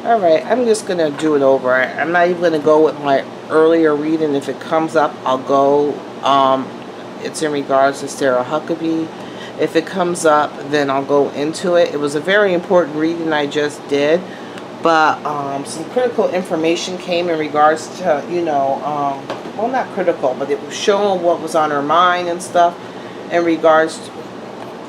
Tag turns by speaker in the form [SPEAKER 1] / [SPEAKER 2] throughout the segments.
[SPEAKER 1] Alright, I'm just going to do it over. I'm not even going to go with my earlier reading. If it comes up, I'll go. It's in regards to Sarah Huckabee. If it comes up, then I'll go into it. It was a very important reading I just did. But some critical information came in regards to, well, not critical, but it was showing what was on her mind and stuff in regards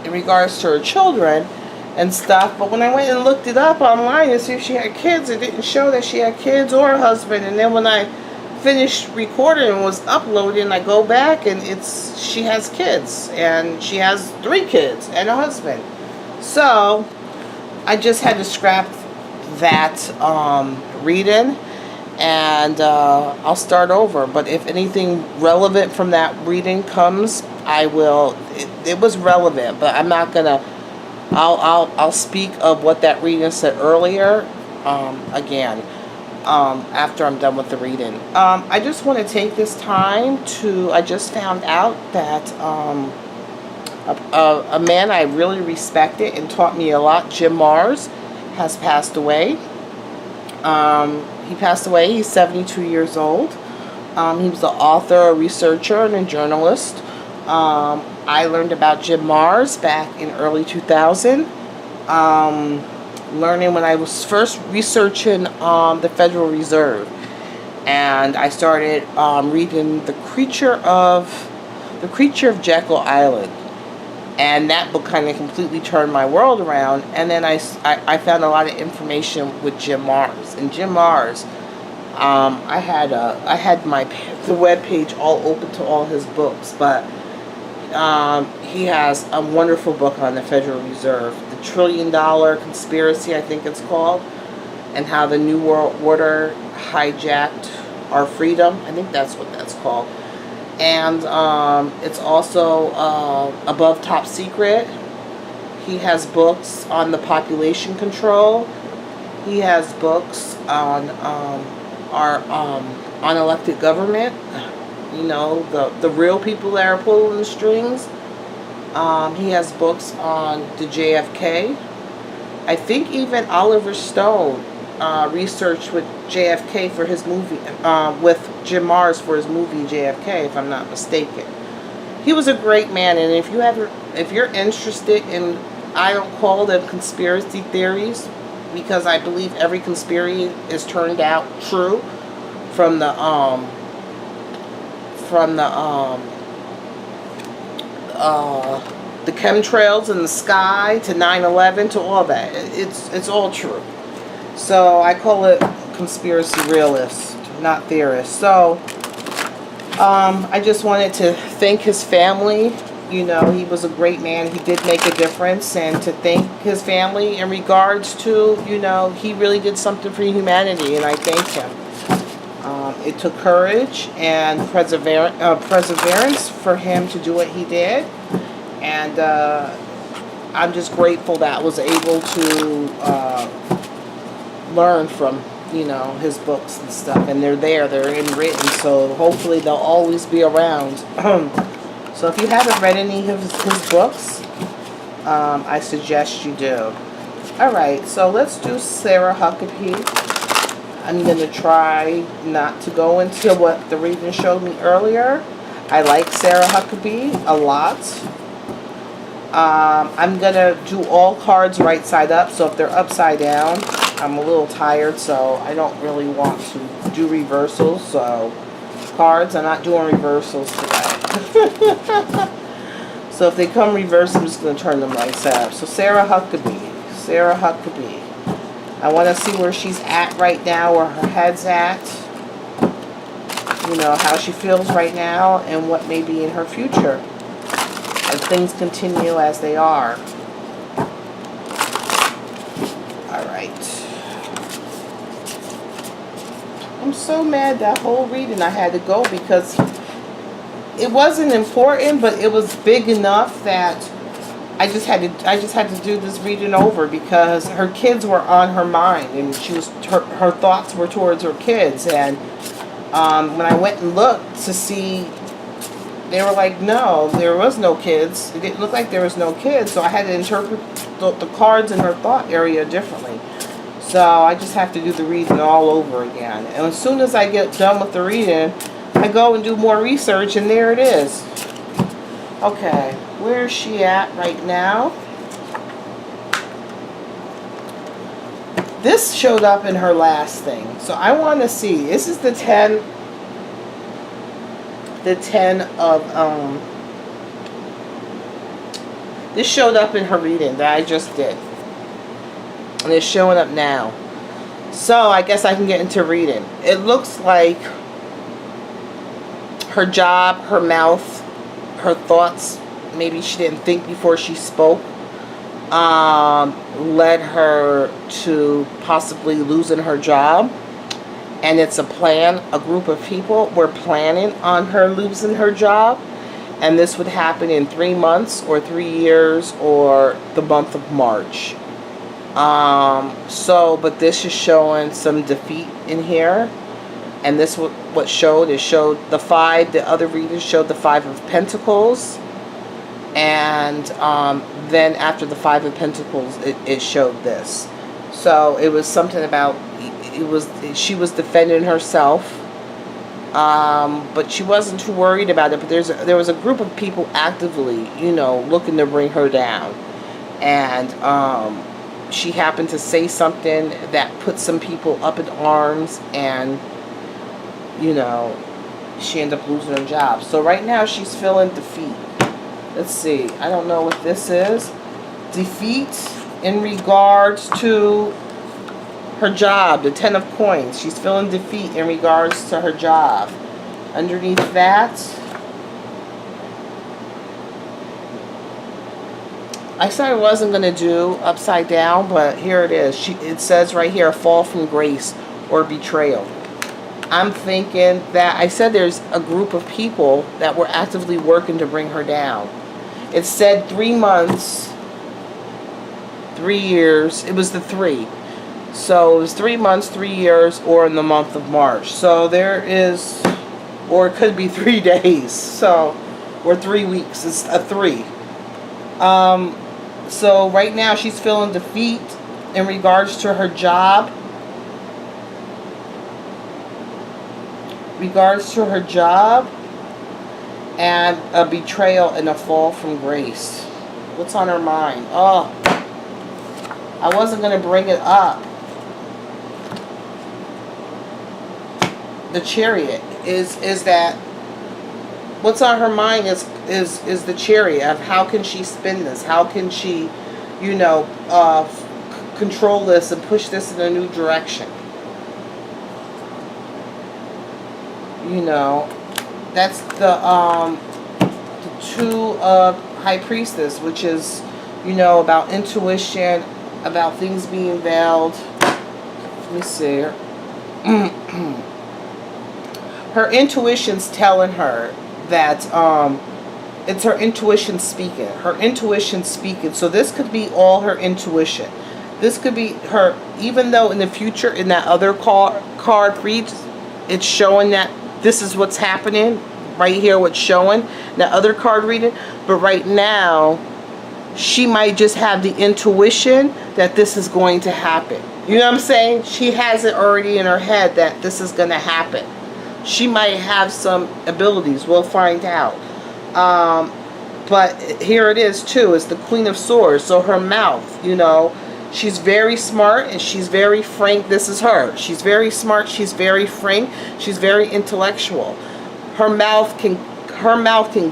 [SPEAKER 1] to her children and stuff. But when I went and looked it up online to see if she had kids, it didn't show that she had kids or a husband. And then when I finished recording and was uploading, I go back and she has kids, and she has 3 kids and a husband. So I just had to scrap that reading, and I'll start over. But if anything relevant from that reading comes, I will. It was relevant, but I'm not gonna. I'll speak of what that reading said earlier again after I'm done with the reading. I just want to take this time to. I just found out that a man I really respected and taught me a lot, Jim Mars, has passed away. He passed away. He's 72 years old. He was an author, a researcher, and a journalist. I learned about Jim Mars back in early 2000. Learning when I was first researching the Federal Reserve, and I started reading The Creature of Jekyll Island. And that book kind of completely turned my world around. And then I found a lot of information with Jim Mars. And Jim Mars, I had the web page all open to all his books, but he has a wonderful book on the Federal Reserve, The $1 Trillion Conspiracy, I think it's called, and how the New World Order hijacked our freedom. I think that's what that's called. And it's also Above Top Secret. He has books on the population control. He has books on our unelected government. The real people that are pulling the strings. He has books on the JFK. I think even Oliver Stone researched with JFK for his movie, with Jim Mars for his movie JFK, if I'm not mistaken. He was a great man, and if you're interested in, I don't call them conspiracy theories, because I believe every conspiracy is turned out true, from the chemtrails in the sky to 9/11 to all that. It's all true. So I call it conspiracy realist, not theorist. So I just wanted to thank his family. He was a great man. He did make a difference, and to thank his family in regards to, he really did something for humanity, and I thank him. It took courage and perseverance for him to do what he did, and I'm just grateful that I was able to learn from his books and stuff, and they're in written, so hopefully they'll always be around. So if you haven't read any of his books, I suggest you do. Alright, so let's do Sarah Huckabee. I'm going to try not to go into what the reading showed me earlier. I like Sarah Huckabee a lot. I'm going to do all cards right side up, so if they're upside down, I'm a little tired, so I don't really want to do reversals. So cards, I'm not doing reversals today. So if they come reversed, I'm just going to turn them right side up. So Sarah Huckabee. Sarah Huckabee. I want to see where she's at right now, where her head's at. How she feels right now, and what may be in her future as things continue as they are. Alright. I'm so mad that whole reading I had to go, because it wasn't important, but it was big enough that I just had to do this reading over, because her kids were on her mind, and her thoughts were towards her kids. And when I went and looked to see, they were like, no, there was no kids. It didn't look like there was no kids, so I had to interpret the cards in her thought area differently. So I just have to do the reading all over again. And as soon as I get done with the reading, I go and do more research, and there it is. Okay, where is she at right now? This showed up in her last thing. So I want to see. This is the 10 of this showed up in her reading that I just did. And it's showing up now. So I guess I can get into reading. It looks like her job, her mouth, her thoughts, maybe she didn't think before she spoke, led her to possibly losing her job. And it's a plan. A group of people were planning on her losing her job. And this would happen in 3 months or 3 years or the month of March. But this is showing some defeat in here. And this what showed, it showed the 5, the other readers showed the 5 of Pentacles. And then after the 5 of Pentacles, it showed this. So it was something about, she was defending herself. But she wasn't too worried about it. But there was a group of people actively, looking to bring her down. And she happened to say something that put some people up in arms, and she ended up losing her job. So right now she's feeling defeat. Let's see. I don't know what this is. Defeat in regards to her job, the 10 of coins. She's feeling defeat in regards to her job. Underneath that, I said I wasn't going to do upside down, but here it is. It says right here, fall from grace or betrayal. I'm thinking that I said there's a group of people that were actively working to bring her down. It said 3 months, 3 years. It was the 3. So it was 3 months, 3 years, or in the month of March. So there is, or it could be 3 days. So, or 3 weeks. It's a 3. So right now she's feeling defeat in regards to her job. And a betrayal and a fall from grace. What's on her mind? Oh, I wasn't going to bring it up. The Chariot is that what's on her mind is the Chariot of how can she spin this? How can she, control this and push this in a new direction? That's the 2 of High Priestess, which is, about intuition, about things being veiled. Let me see. Her intuition's telling her that it's her intuition speaking. So this could be all her intuition. This could be her, even though in the future, in that other card reads, it's showing that this is what's happening. Right here, what's showing. That other card reading. But right now, she might just have the intuition that this is going to happen. You know what I'm saying? She has it already in her head that this is going to happen. She might have some abilities. We'll find out. But here it is too. It's the Queen of Swords. So her mouth, she's very smart and she's very frank. This is her. She's very smart. She's very frank. She's very intellectual. Her mouth can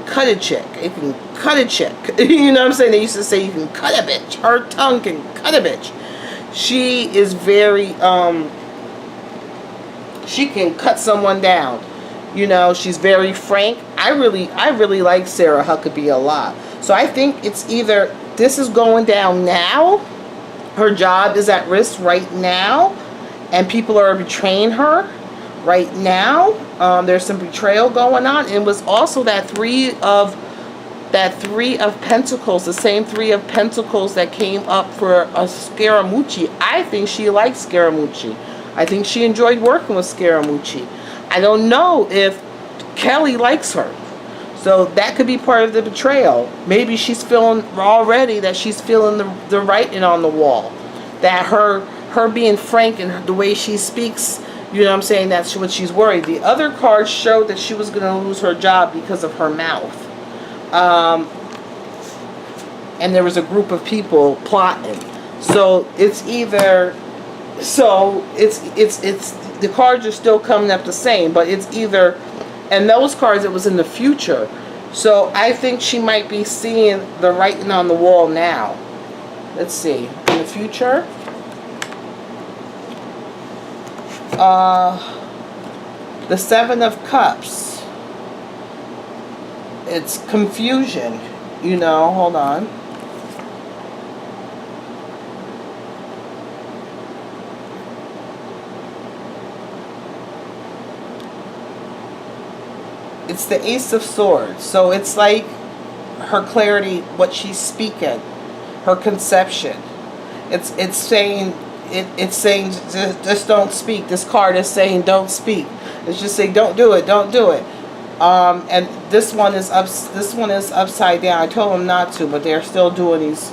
[SPEAKER 1] cut a chick. It can cut a chick. You know what I'm saying? They used to say you can cut a bitch. Her tongue can cut a bitch. She is very she can cut someone down. She's very frank. I really like Sarah Huckabee a lot. So I think it's either this is going down now, her job is at risk right now, and people are betraying her right now. There's some betrayal going on. And it was also that 3 of Pentacles, the same 3 of Pentacles that came up for a Scaramucci. I think she likes Scaramucci. I think she enjoyed working with Scaramucci. I don't know if Kelly likes her. So that could be part of the betrayal. Maybe she's feeling already that she's feeling the writing on the wall. That her her being frank and the way she speaks, you know what I'm saying, that's what she's worried. The other cards showed that she was going to lose her job because of her mouth. And there was a group of people plotting. So it's either, it's the cards are still coming up the same, but it's either, and those cards, it was in the future. So I think she might be seeing the writing on the wall now. Let's see, in the future. The Seven of Cups. It's confusion, you know, hold on. It's the Ace of Swords. So it's like her clarity, what she's speaking, her conception. It's saying just don't speak. This card is saying don't speak. It's just saying don't do it, don't do it. And this one is upside down. I told them not to, but they're still doing these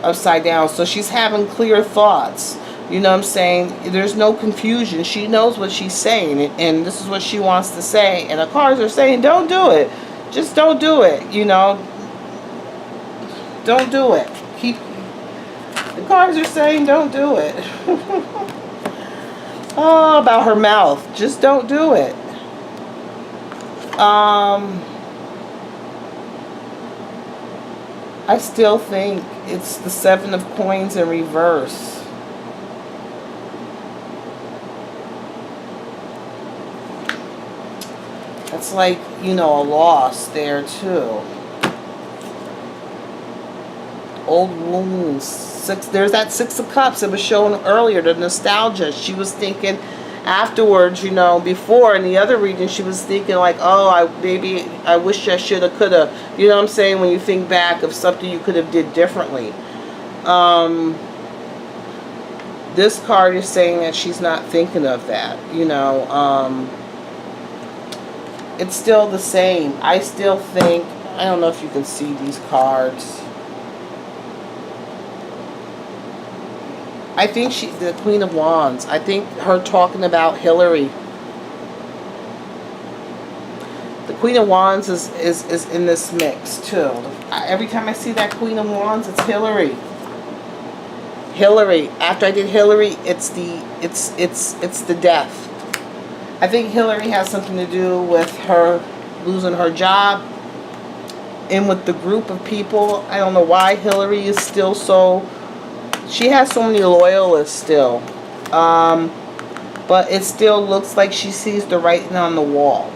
[SPEAKER 1] upside down. So she's having clear thoughts. You know what I'm saying? There's no confusion. She knows what she's saying, and this is what she wants to say. And the cards are saying, don't do it. Just don't do it, you know. Don't do it. The cards are saying, don't do it. Oh, about her mouth. Just don't do it. I still think it's the Seven of Coins in reverse. It's like, you know, a loss there too. Old wounds. There's that Six of Cups that was shown earlier, the nostalgia. She was thinking afterwards, you know, before in the other reading, she was thinking like, oh, I wish I shoulda, coulda. You know what I'm saying? When you think back of something you could have did differently. This card is saying that she's not thinking of that, you know. It's still the same. I still think, I don't know if you can see these cards. I think the Queen of Wands. I think her talking about Hillary. The Queen of Wands is in this mix too. Every time I see that Queen of Wands, it's Hillary. Hillary. After I did Hillary, it's the death. I think Hillary has something to do with her losing her job and with the group of people. I don't know why Hillary is still so... She has so many loyalists still. But it still looks like she sees the writing on the wall.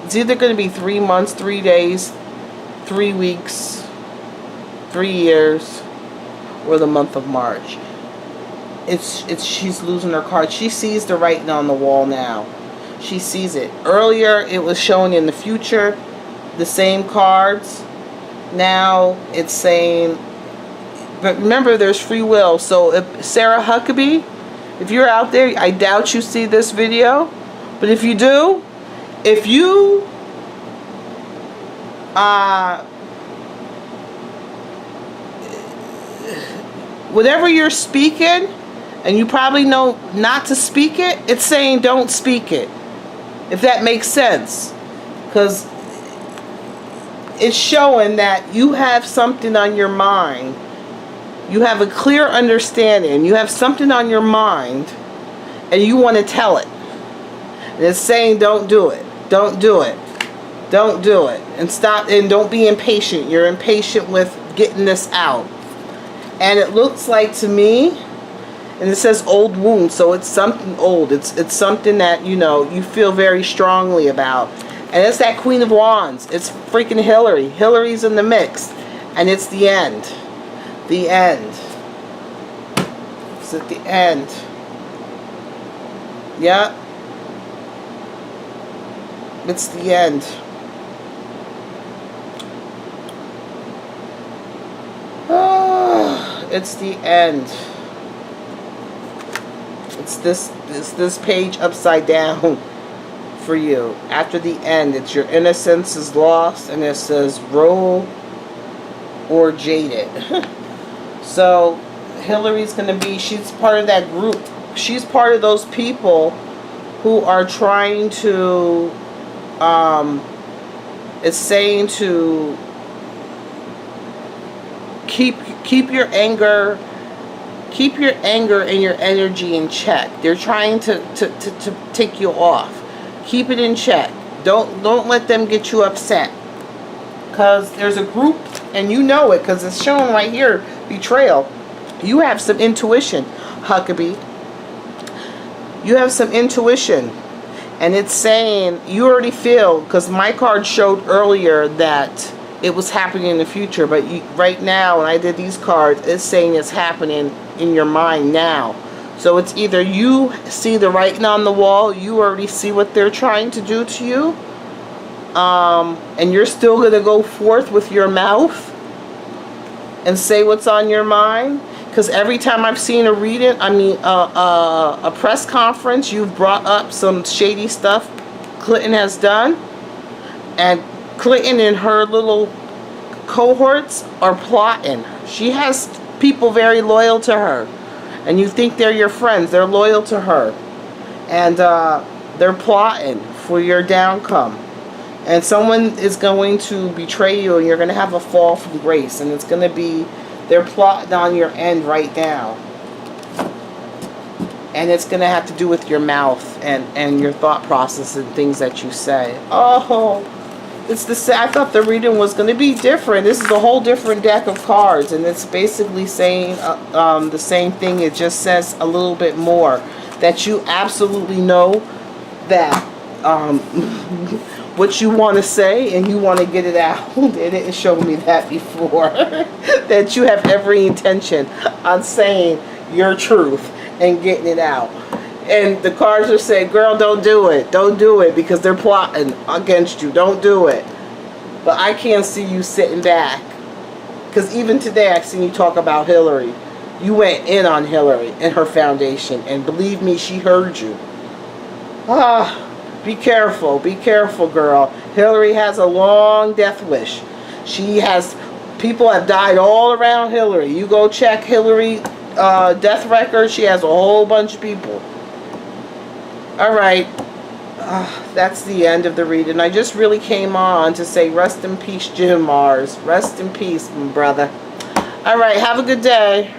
[SPEAKER 1] It's either going to be 3 months, 3 days, 3 weeks, 3 years, or the month of March. She's losing her card. She sees the writing on the wall now. She sees it. Earlier it was showing in the future the same cards. Now it's saying, but remember there's free will. So if Sarah Huckabee, if you're out there, I doubt you see this video, but if you do, if you whatever you're speaking, and you probably know not to speak it, it's saying don't speak it. If that makes sense. Because it's showing that you have something on your mind. You have a clear understanding. You have something on your mind, and you want to tell it. And it's saying don't do it. Don't do it. Don't do it. And stop, and don't be impatient. You're impatient with getting this out. And it looks like to me, and it says old wound, so it's something old. It's something that, you know, you feel very strongly about. And it's that Queen of Wands. It's freaking Hillary. Hillary's in the mix. And it's the end. The end. It's at the end. Yeah. It's the end. It's the end. It's this page upside down for you. After the end, it's your innocence is lost, and it says roll or jaded. So Hillary's going to be, she's part of that group. She's part of those people who are trying to, it's saying to keep your anger, and your energy in check. They're trying to take you off. Keep it in check. Don't let them get you upset. Because there's a group, and you know it, because it's shown right here, betrayal. You have some intuition, Huckabee. You have some intuition. And it's saying, you already feel, because my card showed earlier that it was happening in the future, but right now, when I did these cards, it's saying it's happening in your mind now. So it's either you see the writing on the wall, you already see what they're trying to do to you, and you're still going to go forth with your mouth and say what's on your mind. Because every time I've seen a reading, a press conference, you've brought up some shady stuff Clinton has done, and Clinton and her little cohorts are plotting. She has people very loyal to her, and you think they're your friends. They're loyal to her, and they're plotting for your downcome. And someone is going to betray you, and you're going to have a fall from grace, and it's going to be, they're plotting on your end right now. And it's going to have to do with your mouth and your thought process and things that you say. Oh, it's I thought the reading was going to be different. This is a whole different deck of cards, and it's basically saying the same thing. It just says a little bit more, that you absolutely know that what you want to say, and you want to get it out. It didn't show me that before. That you have every intention on saying your truth and getting it out. And the cards are saying, girl, don't do it. Don't do it, because they're plotting against you. Don't do it. But I can't see you sitting back. Because even today I've seen you talk about Hillary. You went in on Hillary and her foundation. And believe me, she heard you. Be careful. Be careful, girl. Hillary has a long death wish. She has, people have died all around Hillary. You go check Hillary death record. She has a whole bunch of people. Alright. That's the end of the reading. I just really came on to say rest in peace, Jim Mars. Rest in peace, my brother. Alright, have a good day.